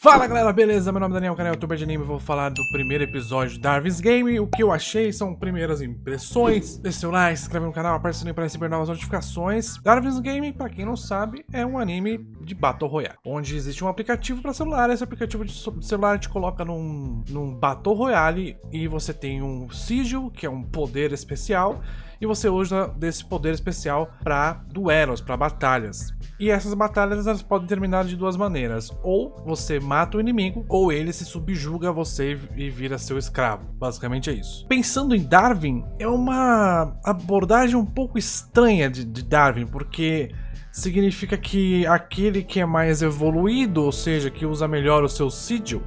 Fala galera, beleza? Meu nome é Daniel, canal YouTube de anime. Vou falar do primeiro episódio de Darwin's Game. O que eu achei são primeiras impressões. Deixe seu like, se inscreve no canal, aperte o sininho para receber novas notificações. Darwin's Game, pra quem não sabe, é um anime de Battle Royale, onde existe um aplicativo para celular. Esse aplicativo de celular te coloca num Battle Royale e você tem um sigil, que é um poder especial, e você usa desse poder especial para duelos, para batalhas. E essas batalhas elas podem terminar de duas maneiras: ou você mata o inimigo, ou ele se subjuga a você e vira seu escravo. Basicamente é isso. Pensando em Darwin, é uma abordagem um pouco estranha de Darwin, porque significa que aquele que é mais evoluído, ou seja, que usa melhor o seu sigil,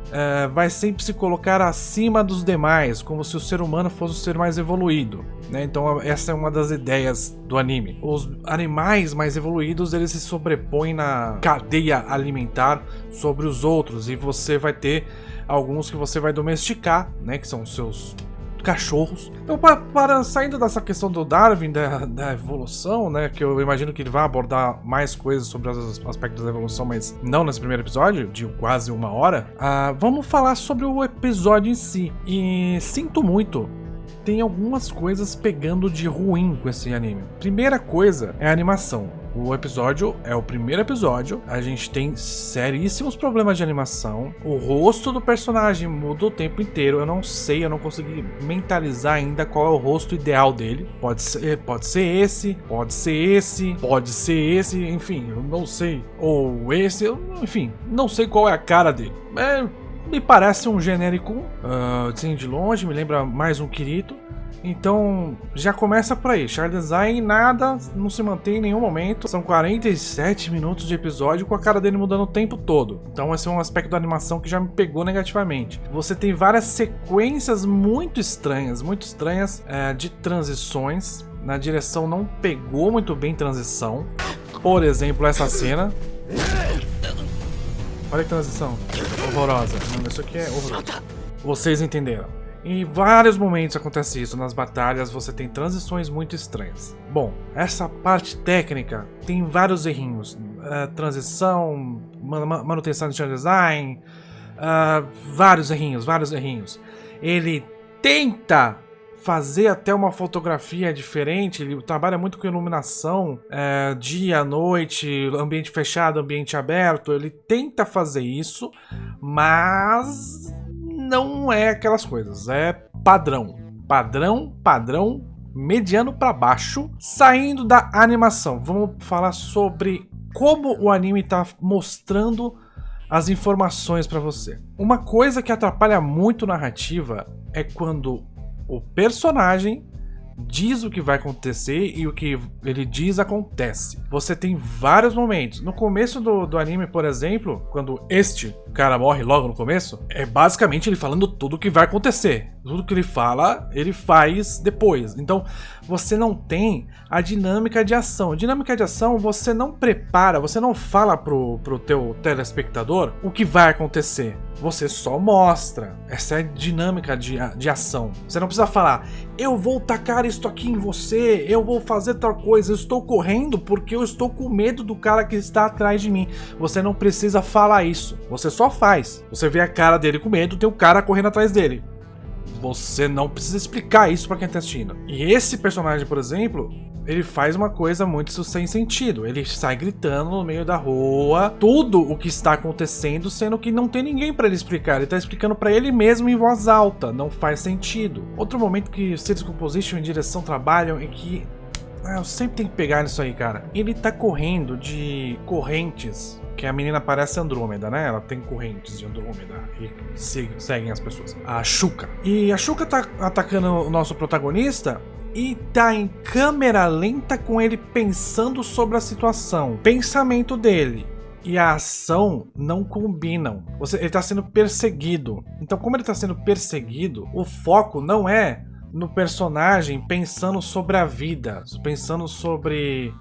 vai sempre se colocar acima dos demais, como se o ser humano fosse o ser mais evoluído, né? Então essa é uma das ideias do anime. Os animais mais evoluídos, eles se sobrepõem na cadeia alimentar sobre os outros, e você vai ter alguns que você vai domesticar, né, que são os seus cachorros. Então, para saindo dessa questão do Darwin, da evolução, né, que eu imagino que ele vai abordar mais coisas sobre os aspectos da evolução, mas não nesse primeiro episódio, de quase uma hora, vamos falar sobre o episódio em si. E sinto muito, tem algumas coisas pegando de ruim com esse anime. Primeira coisa é a animação. O episódio é o primeiro episódio, a gente tem seríssimos problemas de animação, o rosto do personagem muda o tempo inteiro, eu não consegui mentalizar ainda qual é o rosto ideal dele. Pode ser esse, enfim, eu não sei. Ou esse, enfim, não sei qual é a cara dele. Me parece um genérico, assim, de longe, me lembra mais um Kirito. Então, já começa por aí. Char design, nada, não se mantém em nenhum momento. São 47 minutos de episódio com a cara dele mudando o tempo todo. Então esse é um aspecto da animação que já me pegou negativamente. Você tem várias sequências muito estranhas de transições. Na direção não pegou muito bem transição. Por exemplo, essa cena. Olha que transição horrorosa. Isso aqui é horroroso. Vocês entenderam. Em vários momentos acontece isso, nas batalhas você tem transições muito estranhas. Bom, essa parte técnica tem vários errinhos. Transição, manutenção de char design, vários errinhos. Ele tenta fazer até uma fotografia diferente, ele trabalha muito com iluminação, dia, noite, ambiente fechado, ambiente aberto. Ele tenta fazer isso, mas não é aquelas coisas, é padrão, mediano para baixo. Saindo da animação, vamos falar sobre como o anime tá mostrando as informações para você. Uma coisa que atrapalha muito a narrativa é quando o personagem diz o que vai acontecer e o que ele diz acontece. Você tem vários momentos. No começo do anime, por exemplo, quando este cara morre logo no começo, é basicamente ele falando tudo o que vai acontecer. Tudo que ele fala, ele faz depois. Então, você não tem a dinâmica de ação. A dinâmica de ação, você não prepara, você não fala pro teu telespectador o que vai acontecer. Você só mostra. Essa é a dinâmica de ação. Você não precisa falar: eu vou tacar isto aqui em você, eu vou fazer tal coisa, eu estou correndo porque eu estou com medo do cara que está atrás de mim. Você não precisa falar isso. Você só faz. Você vê a cara dele com medo, tem o cara correndo atrás dele. Você não precisa explicar isso pra quem tá assistindo. E esse personagem, por exemplo, ele faz uma coisa muito sem sentido. Ele sai gritando no meio da rua tudo o que está acontecendo, sendo que não tem ninguém pra ele explicar. Ele tá explicando pra ele mesmo em voz alta. Não faz sentido. Outro momento que Series Composition e direção trabalham é que eu sempre tenho que pegar nisso aí, cara. Ele tá correndo de correntes, que a menina parece Andrômeda, né? Ela tem correntes de Andrômeda e seguem as pessoas. A Shuka. E a Shuka tá atacando o nosso protagonista e tá em câmera lenta com ele pensando sobre a situação. O pensamento dele e a ação não combinam. Ele tá sendo perseguido. Então, como ele tá sendo perseguido, o foco não é no personagem pensando sobre a vida, pensando sobre: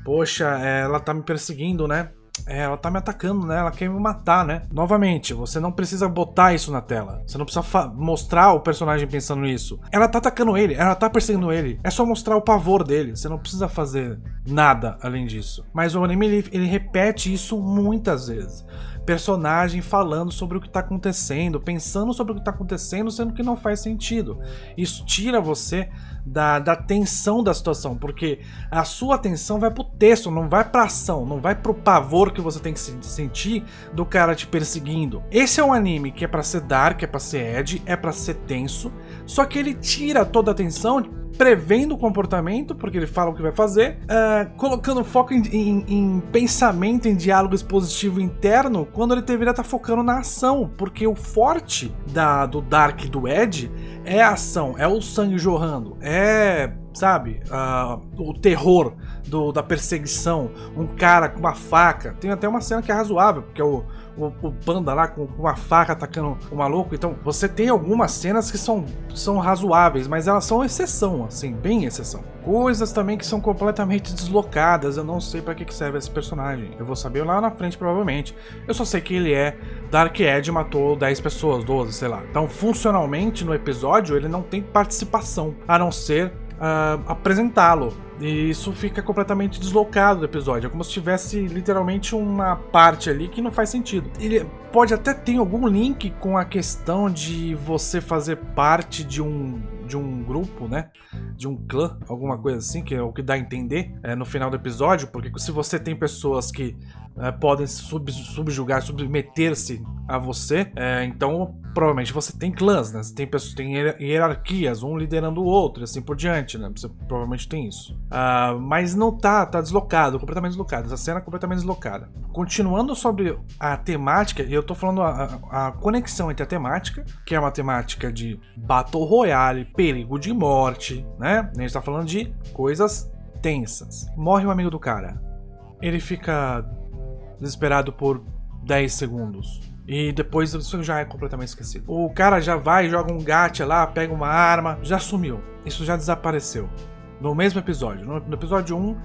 poxa, ela tá me perseguindo, né? Ela tá me atacando, né? Ela quer me matar, né? Novamente, você não precisa botar isso na tela. Você não precisa mostrar o personagem pensando nisso. Ela tá atacando ele, ela tá perseguindo ele. É só mostrar o pavor dele. Você não precisa fazer nada além disso. Mas o anime, ele repete isso muitas vezes. personagem falando sobre o que tá acontecendo, pensando sobre o que tá acontecendo, sendo que não faz sentido. Isso tira você da tensão da situação, porque a sua atenção vai pro texto, não vai pra ação, não vai pro pavor que você tem que sentir do cara te perseguindo. Esse é um anime que é pra ser dark, é pra ser edgy, é pra ser tenso, só que ele tira toda a atenção prevendo o comportamento, porque ele fala o que vai fazer, colocando foco em pensamento, em diálogo expositivo interno, quando ele deveria estar focando na ação, porque o forte do Dark e do Ed é a ação, é o sangue jorrando, sabe, o terror da perseguição, um cara com uma faca. Tem até uma cena que é razoável, porque é o panda lá com uma faca atacando o maluco. Então você tem algumas cenas que são razoáveis, mas elas são exceção, assim, bem exceção. Coisas também que são completamente deslocadas. Eu não sei pra que serve esse personagem, eu vou saber lá na frente provavelmente. Eu só sei que ele é Dark Ed, matou 10 pessoas, 12, sei lá. Então funcionalmente no episódio ele não tem participação, a não ser apresentá-lo. E isso fica completamente deslocado do episódio. É como se tivesse literalmente uma parte ali que não faz sentido. Ele pode até ter algum link com a questão de você fazer parte de um grupo, né? De um clã, alguma coisa assim, que é o que dá a entender no final do episódio. Porque se você tem pessoas que podem subjugar, submeter-se a você, então provavelmente você tem clãs, né? Você tem pessoas, tem hierarquias, um liderando o outro, e assim por diante, né? Você provavelmente tem isso. Mas não tá deslocado, completamente deslocado. Essa cena é completamente deslocada. Continuando sobre a temática, e eu tô falando a conexão entre a temática, que é uma temática de Battle Royale, perigo de morte, né? A gente tá falando de coisas tensas. Morre um amigo do cara. Ele fica desesperado por 10 segundos. E depois isso já é completamente esquecido. O cara já vai, joga um gacha lá, pega uma arma, já sumiu. Isso já desapareceu. No mesmo episódio. No episódio 1,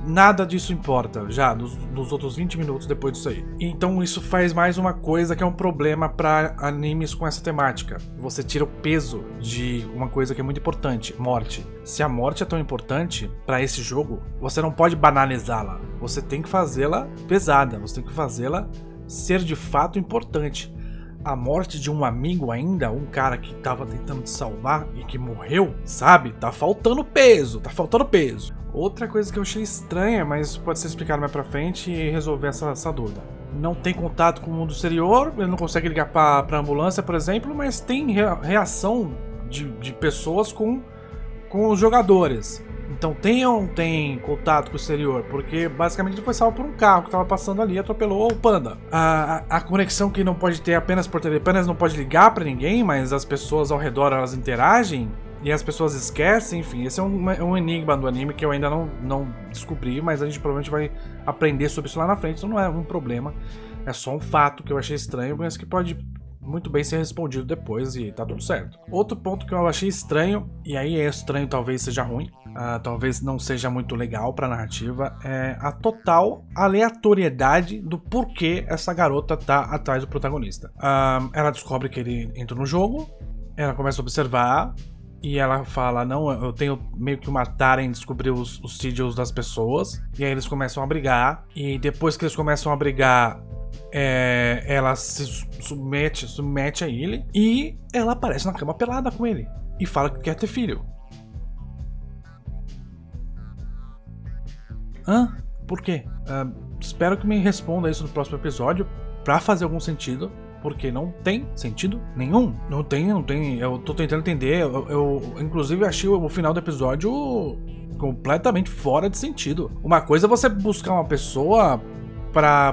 nada disso importa, já, nos outros 20 minutos depois disso aí. Então isso faz mais uma coisa que é um problema para animes com essa temática. Você tira o peso de uma coisa que é muito importante, morte. Se a morte é tão importante para esse jogo, você não pode banalizá-la. Você tem que fazê-la pesada, você tem que fazê-la ser de fato importante. A morte de um amigo ainda, um cara que tava tentando te salvar e que morreu, sabe? Tá faltando peso, tá faltando peso. Outra coisa que eu achei estranha, mas pode ser explicado mais pra frente e resolver essa dúvida. Não tem contato com o mundo exterior, ele não consegue ligar pra ambulância, por exemplo, mas tem reação de pessoas com os jogadores. Então tem ou não tem contato com o exterior? Porque basicamente ele foi salvo por um carro que estava passando ali e atropelou o panda. A conexão que não pode ter apenas por telefone, apenas não pode ligar para ninguém, mas as pessoas ao redor elas interagem e as pessoas esquecem, enfim, esse é um enigma do anime que eu ainda não descobri, mas a gente provavelmente vai aprender sobre isso lá na frente, então não é um problema, é só um fato que eu achei estranho, mas que pode muito bem ser respondido depois e tá tudo certo. Outro ponto que eu achei estranho, e aí é estranho, talvez seja ruim, talvez não seja muito legal pra narrativa, é a total aleatoriedade do porquê essa garota tá atrás do protagonista. Ela descobre que ele entra no jogo, ela começa a observar, e ela fala, não, eu tenho meio que uma tara em descobrir os sigils das pessoas, e aí eles começam a brigar, e depois que eles começam a brigar, ela se submete a ele e ela aparece na cama pelada com ele e fala que quer ter filho. Por quê? Espero que me responda isso no próximo episódio pra fazer algum sentido, porque não tem sentido nenhum. Não tem. Eu tô tentando entender. Eu inclusive achei o final do episódio completamente fora de sentido. Uma coisa é você buscar uma pessoa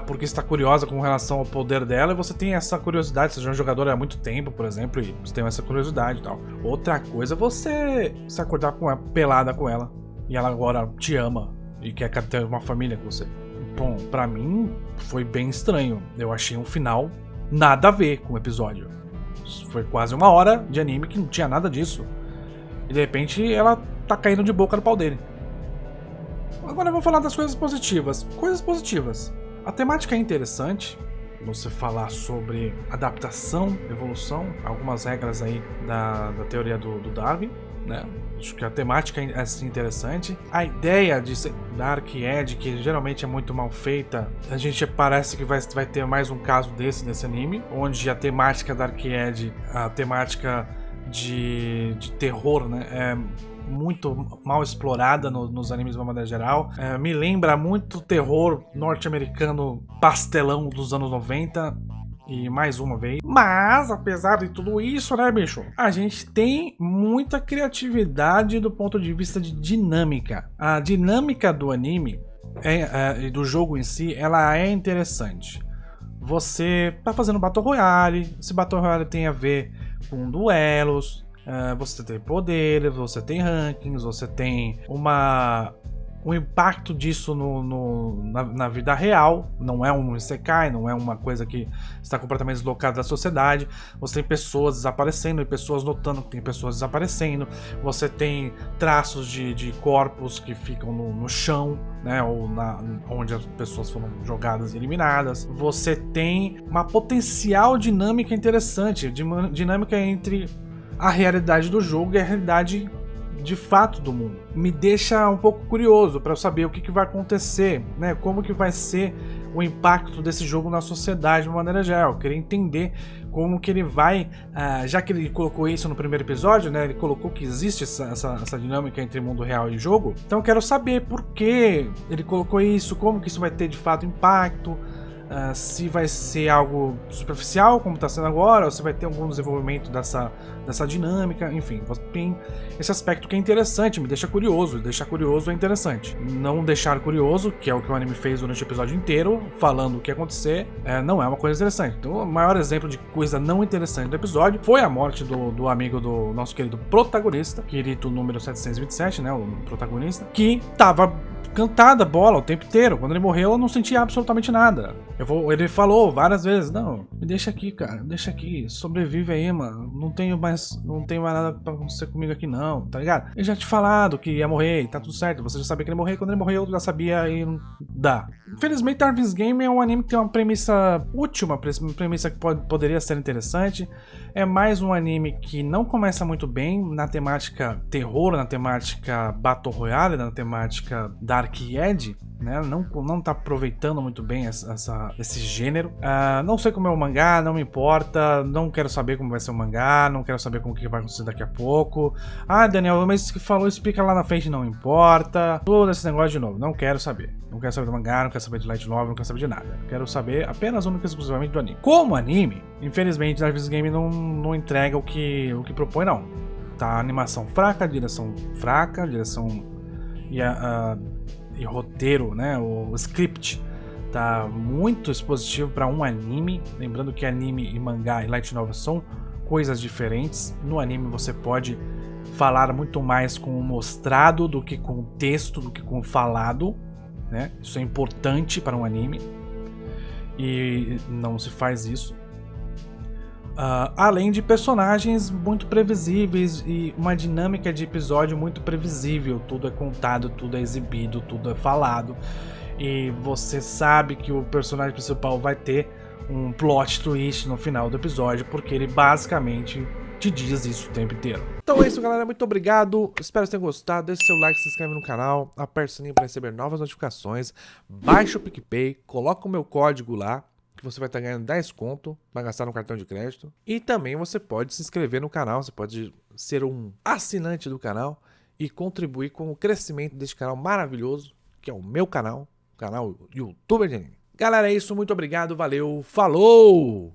porque está curiosa com relação ao poder dela e você tem essa curiosidade, seja um jogador há muito tempo, por exemplo, e você tem essa curiosidade e tal. Outra coisa é você se acordar com ela, pelada com ela, e ela agora te ama e quer ter uma família com você. Bom, pra mim foi bem estranho. Eu achei um final nada a ver com o episódio. Foi quase 1 hora de anime que não tinha nada disso. E de repente ela tá caindo de boca no pau dele. Agora eu vou falar das coisas positivas. Coisas positivas. A temática é interessante, você falar sobre adaptação, evolução, algumas regras aí da teoria do Darwin. né? Acho que a temática é assim interessante. A ideia de Dark Edge, que geralmente é muito mal feita, a gente parece que vai ter mais um caso nesse anime, onde a temática Dark Edge, a temática de terror, né, é muito mal explorada nos animes de uma maneira geral. Me lembra muito terror norte-americano pastelão dos anos 90. E mais uma vez. Mas, apesar de tudo isso, né, bicho? A gente tem muita criatividade do ponto de vista de dinâmica. A dinâmica do anime e do jogo em si, ela é interessante. Você tá fazendo Battle Royale. Esse Battle Royale tem a ver com duelos. Você tem poderes, você tem rankings, você tem um impacto disso na vida real. Não é um isekai, não é uma coisa que está completamente deslocada da sociedade. Você tem pessoas desaparecendo e pessoas notando que tem pessoas desaparecendo. Você tem traços de corpos que ficam no chão, né, ou onde as pessoas foram jogadas e eliminadas. Você tem uma potencial dinâmica interessante, dinâmica entre a realidade do jogo e a realidade de fato do mundo. Me deixa um pouco curioso para eu saber o que vai acontecer, né? Como que vai ser o impacto desse jogo na sociedade de uma maneira geral. Eu queria entender como que ele vai, já que ele colocou isso no primeiro episódio, né? Ele colocou que existe essa dinâmica entre mundo real e jogo. Então eu quero saber por que ele colocou isso, como que isso vai ter de fato impacto. Se vai ser algo superficial, como está sendo agora, ou se vai ter algum desenvolvimento dessa dinâmica, enfim, tem esse aspecto que é interessante, me deixa curioso, e deixar curioso é interessante. Não deixar curioso, que é o que o anime fez durante o episódio inteiro, falando o que ia acontecer, não é uma coisa interessante. Então, o maior exemplo de coisa não interessante do episódio foi a morte do amigo do nosso querido protagonista, Kirito número 727, né, o protagonista, que tava cantada a bola o tempo inteiro. Quando ele morreu, eu não senti absolutamente nada. Ele falou várias vezes: não, me deixa aqui, cara, me deixa aqui, sobrevive aí, mano. Não tenho mais nada pra acontecer comigo aqui, não, tá ligado? Ele já tinha falado que ia morrer, tá tudo certo. Você já sabia que ele ia morrer. Quando ele morreu, eu já sabia e não dá. Infelizmente, Darwin's Game é um anime que tem uma premissa útil, uma premissa que poderia ser interessante. É mais um anime que não começa muito bem na temática terror, na temática Battle Royale, na temática Dark Edge, né? Não tá aproveitando muito bem esse gênero. Não sei como é o mangá, não me importa, não quero saber como vai ser o mangá, não quero saber como que vai acontecer daqui a pouco. Daniel, mas que falou, explica lá na frente, não importa. Todo esse negócio de novo, não quero saber. Não quero saber do mangá, não quero saber de light novel, não quero saber de nada. Quero saber apenas única e exclusivamente do anime. Como anime, infelizmente, Darwin's Game não entrega o que propõe, não. Tá, animação fraca, direção e roteiro, né, o script tá muito expositivo para um anime. Lembrando que anime e mangá e light novel são coisas diferentes. No anime você pode falar muito mais com o mostrado do que com o texto, do que com o falado, né? Isso é importante para um anime e não se faz isso. Além de personagens muito previsíveis e uma dinâmica de episódio muito previsível. Tudo é contado, tudo é exibido, tudo é falado. E você sabe que o personagem principal vai ter um plot twist no final do episódio, porque ele basicamente te diz isso o tempo inteiro. Então é isso, galera. Muito obrigado. Espero que vocês tenham gostado. Deixe seu like, se inscreve no canal, aperte o sininho para receber novas notificações. Baixe o PicPay, coloca o meu código lá, que você vai estar ganhando 10 conto para gastar no cartão de crédito. E também você pode se inscrever no canal, você pode ser um assinante do canal e contribuir com o crescimento deste canal maravilhoso, que é o meu canal, o canal YouTuber de Anime. Galera, é isso, muito obrigado, valeu, falou!